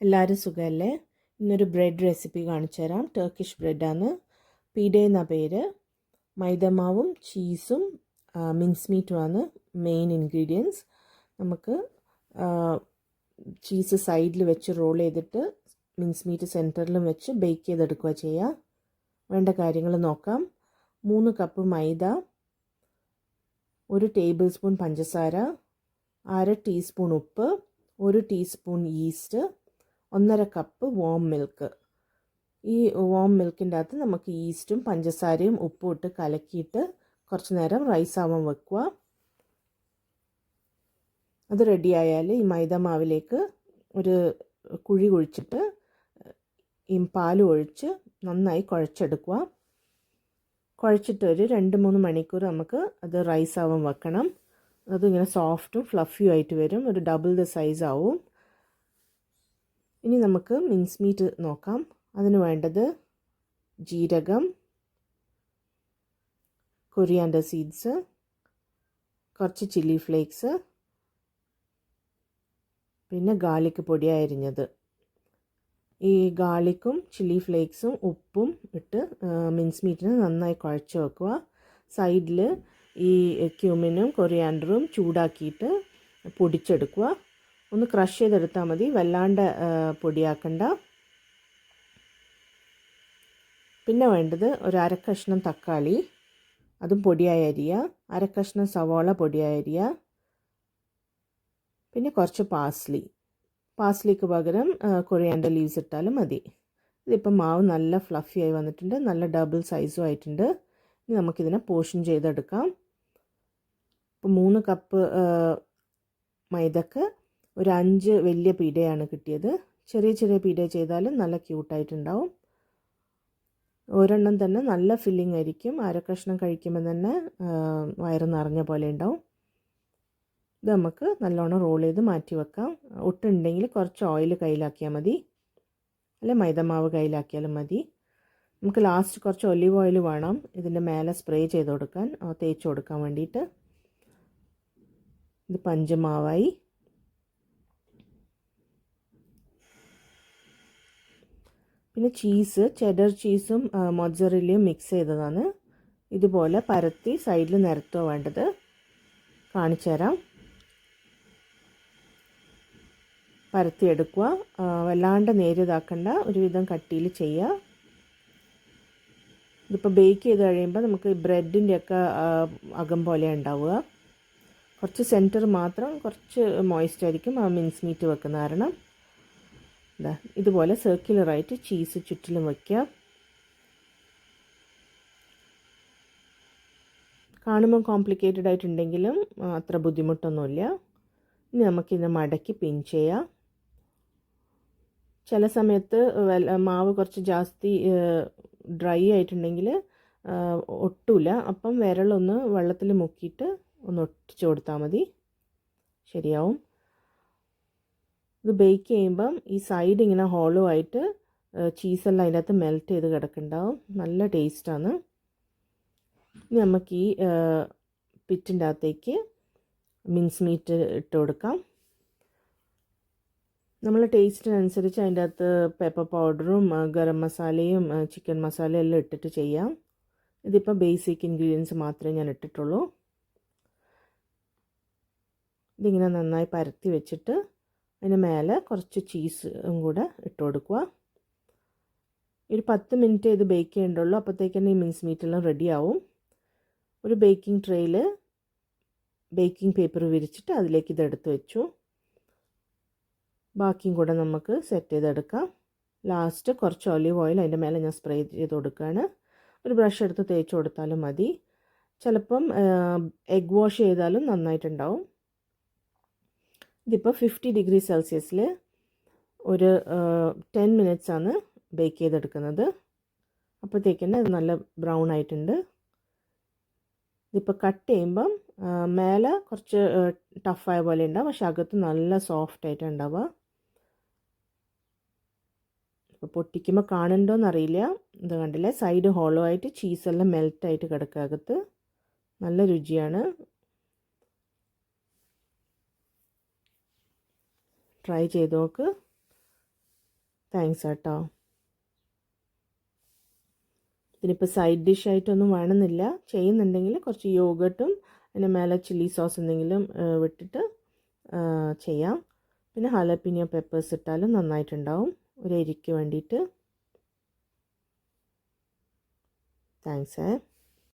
എല്ലാവരും സുഖമല്ലേ? ഇന്നൊരു ബ്രെഡ് റെസിപ്പി കാണിച്ചു തരാം. ടർക്കിഷ് ബ്രെഡാണ്. പീഡേ എന്ന പേര്. മൈദമാവും ചീസും മിൻസ് മീറ്റുമാണ് മെയിൻ ഇൻഗ്രീഡിയൻസ്. നമുക്ക് ചീസ് സൈഡിൽ വെച്ച് റോൾ ചെയ്തിട്ട് മിൻസ് മീറ്റ് സെൻറ്ററിലും വെച്ച് ബേക്ക് ചെയ്തെടുക്കുക ചെയ്യുക. വേണ്ട കാര്യങ്ങൾ നോക്കാം. 3 കപ്പ് മൈദ, 1 ടേബിൾ സ്പൂൺ പഞ്ചസാര, 1/2 ടീസ്പൂൺ ഉപ്പ്, 1 teaspoon yeast, 1.5 cup warm milk. ഈ വാം മിൽക്കിൻ്റെ അകത്ത് നമുക്ക് ഈസ്റ്റും പഞ്ചസാരയും ഉപ്പും ഇട്ട് കലക്കിയിട്ട് കുറച്ച് നേരം റൈസ് ആവാൻ വെക്കുക. അത് റെഡിയായാൽ ഈ മൈദ മാവിലേക്ക് ഒരു കുഴി കുഴിച്ചിട്ട് ഈ പാൽ ഒഴിച്ച് നന്നായി കുഴച്ചെടുക്കുക. കുഴച്ചിട്ട് ഒരു 2-3 മണിക്കൂർ നമുക്ക് അത് റൈസ് ആവാൻ വെക്കണം. അതിങ്ങനെ സോഫ്റ്റും ഫ്ലഫിയും ആയിട്ട് വരും. ഒരു ഡബിൾ ദ സൈസ് ആവും. ഇനി നമുക്ക് മിൻസ് മീറ്റ് നോക്കാം. അതിന് വേണ്ടത് ജീരകം, കൊറിയാൻഡർ സീഡ്സ്, കുറച്ച് ചില്ലി ഫ്ലേക്സ്, പിന്നെ ഗാർലിക് പൊടി അരിഞ്ഞത്. ഈ ഗാർലിക്കും ചില്ലി ഫ്ലേക്സും ഉപ്പും ഇട്ട് മിൻസ് മീറ്റിന് നന്നായി കുഴച്ച് വെക്കുക. സൈഡിൽ ഈ ക്യൂമിനും കൊറിയാൻഡറും ചൂടാക്കിയിട്ട് പൊടിച്ചെടുക്കുക. ഒന്ന് ക്രഷ് ചെയ്തെടുത്താൽ മതി, വല്ലാണ്ട് പൊടിയാക്കണ്ട. പിന്നെ വേണ്ടത് ഒരു 1/2 കഷ്ണം തക്കാളി, അതും പൊടിയായി അരിയുക. 1/2 കഷ്ണം സവാള പൊടിയായി അരിയുക. പിന്നെ കുറച്ച് പാസ്ലിക്ക് പകരം കൊറിയാൻഡർ ലീവ്സ് ഇട്ടാലും മതി. ഇതിപ്പം മാവ് നല്ല ഫ്ലഫി ആയി വന്നിട്ടുണ്ട്, നല്ല ഡബിൾ സൈസും ആയിട്ടുണ്ട്. ഇനി നമുക്കിതിനെ പോർഷൻ ചെയ്തെടുക്കാം. ഇപ്പോൾ 3 കപ്പ് മൈദക്ക് ഒരു 5 വലിയ പീഡയാണ് കിട്ടിയത്. ചെറിയ ചെറിയ പീഡ ചെയ്താലും നല്ല ക്യൂട്ടായിട്ടുണ്ടാവും. ഒരെണ്ണം തന്നെ നല്ല ഫില്ലിംഗ് ആയിരിക്കും. 1/2 കഷ്ണം കഴിക്കുമ്പോൾ തന്നെ വയറ് നിറഞ്ഞ പോലെ ഉണ്ടാവും. ഇത് നമുക്ക് നല്ലോണം റോൾ ചെയ്ത് മാറ്റി വെക്കാം. ഒട്ടുണ്ടെങ്കിൽ കുറച്ച് ഓയിൽ കയ്യിലാക്കിയാൽ മതി, അല്ലെ മൈദമാവ് കയ്യിലാക്കിയാലും മതി. നമുക്ക് ലാസ്റ്റ് കുറച്ച് ഒലിവ് ഓയിൽ വേണം ഇതിൻ്റെ മേലെ സ്പ്രേ ചെയ്ത് കൊടുക്കാൻ, തേച്ച് കൊടുക്കാൻ വേണ്ടിയിട്ട്. ഇത് പഞ്ചമാവായി. പിന്നെ ചീസ്, ചെഡർ ചീസും മൊസറല്ലയും മിക്സ് ചെയ്തതാണ്. ഇതുപോലെ പരത്തി സൈഡിൽ നിരത്തുക വേണ്ടത്. കാണിച്ചു തരാം. പരത്തിയെടുക്കുക. വല്ലാണ്ട് നേരിയതാക്കണ്ട, ഒരുവിധം കട്ടിയിൽ ചെയ്യുക. ഇതിപ്പോൾ ബേക്ക് ചെയ്ത് കഴിയുമ്പോൾ നമുക്ക് ബ്രെഡിൻ്റെയൊക്കെ അകം പോലെ ഉണ്ടാവുക. കുറച്ച് സെൻറ്റർ മാത്രം കുറച്ച് മോയ്സ്റ്റ് ആയിരിക്കും ആ മിൻസ് മീറ്റ് വെക്കുന്ന കാരണം. ഇതുപോലെ സർക്കുലറായിട്ട് ചീസ് ചുറ്റിലും വയ്ക്കുക. കാണുമ്പോൾ കോംപ്ലിക്കേറ്റഡ് ആയിട്ടുണ്ടെങ്കിലും അത്ര ബുദ്ധിമുട്ടൊന്നുമില്ല. ഇനി നമുക്കിത് മടക്കി പിൻ ചെയ്യാം. ചില സമയത്ത് മാവ് കുറച്ച് ജാസ്തി ഡ്രൈ ആയിട്ടുണ്ടെങ്കിൽ ഒട്ടില്ല. അപ്പം വിരലൊന്ന് വെള്ളത്തിൽ മുക്കിയിട്ട് ഒന്ന് ഒട്ടിച്ചു കൊടുത്താൽ മതി, ശരിയാവും. ഇത് ബേക്ക് ചെയ്യുമ്പം ഈ സൈഡ് ഇങ്ങനെ ഹോളോ ആയിട്ട് ചീസെല്ലാം അതിനകത്ത് മെൽറ്റ് ചെയ്ത് കിടക്കുന്നുണ്ടാവും. നല്ല ടേസ്റ്റാണ്. ഇനി നമുക്ക് ഈ പിറ്റിൻ്റെ അകത്തേക്ക് മിൻസ് മീറ്റ് ഇട്ട് കൊടുക്കാം. നമ്മൾ ടേസ്റ്റിനനുസരിച്ച് അതിൻ്റെ അകത്ത് പെപ്പർ പൗഡറും ഗരം മസാലയും ചിക്കൻ മസാലയും എല്ലാം ഇട്ടിട്ട് ചെയ്യാം. ഇതിപ്പോൾ ബേസിക് ഇൻഗ്രീഡിയൻസ് മാത്രമേ ഞാൻ ഇട്ടിട്ടുള്ളൂ. ഇതിങ്ങനെ നന്നായി പരത്തി വെച്ചിട്ട് അതിന് മേലെ കുറച്ച് ചീസും കൂടെ ഇട്ട് കൊടുക്കുക. ഒരു 10 മിനിറ്റ് ഇത് ബേക്ക് ചെയ്യേണ്ടുള്ളൂ. അപ്പോഴത്തേക്ക് തന്നെ ഈ മിൻസ് മീറ്റെല്ലാം റെഡിയാവും. ഒരു ബേക്കിംഗ് ട്രേയിൽ ബേക്കിംഗ് പേപ്പർ വിരിച്ചിട്ട് അതിലേക്ക് ഇതെടുത്ത് വെച്ചു. ബാക്കിയും കൂടെ നമുക്ക് സെറ്റ് ചെയ്തെടുക്കാം. ലാസ്റ്റ് കുറച്ച് ഒലിവ് ഓയിൽ അതിൻ്റെ മേലെ ഞാൻ സ്പ്രേ ചെയ്ത് കൊടുക്കുകയാണ്. ഒരു ബ്രഷ് എടുത്ത് തേച്ച് കൊടുത്താലും മതി. ചിലപ്പം എഗ് വാഷ് ചെയ്താലും നന്നായിട്ടുണ്ടാവും. ഇതിപ്പോൾ 50 ഡിഗ്രി സെൽഷ്യസിൽ ഒരു 10 മിനിറ്റ്സ് ആണ് ബേക്ക് ചെയ്തെടുക്കുന്നത്. അപ്പോഴത്തേക്കന്നെ അത് നല്ല ബ്രൗൺ ആയിട്ടുണ്ട്. ഇതിപ്പോൾ കട്ട് ചെയ്യുമ്പം മേലെ കുറച്ച് ടഫായ പോലെ ഉണ്ടാവും, പക്ഷെ അകത്ത് നല്ല സോഫ്റ്റ് ആയിട്ട് ഉണ്ടാവുക. ഇപ്പോൾ പൊട്ടിക്കുമ്പോൾ കാണുന്നുണ്ടോയെന്നറിയില്ല. ഇത് കണ്ടില്ലേ, സൈഡ് ഹോളോ ആയിട്ട് ചീസെല്ലാം മെൽറ്റായിട്ട് കിടക്കുക അകത്ത്. നല്ല രുചിയാണ്. ട്രൈ ചെയ്ത് നോക്ക്. താങ്ക്സ് കേട്ടോ. ഇതിനിപ്പോൾ സൈഡ് ഡിഷായിട്ടൊന്നും വേണമെന്നില്ല. ചെയ്യുന്നുണ്ടെങ്കിൽ കുറച്ച് യോഗട്ടും അതിൻ്റെ മേലെ ചില്ലി സോസ് എന്തെങ്കിലും വിട്ടിട്ട് ചെയ്യാം. പിന്നെ ഹലപ്പിനിയോ പെപ്പേഴ്സ് ഇട്ടാലും നന്നായിട്ടുണ്ടാവും ഒരു എരിക്ക് വേണ്ടിയിട്ട്. താങ്ക്സ്.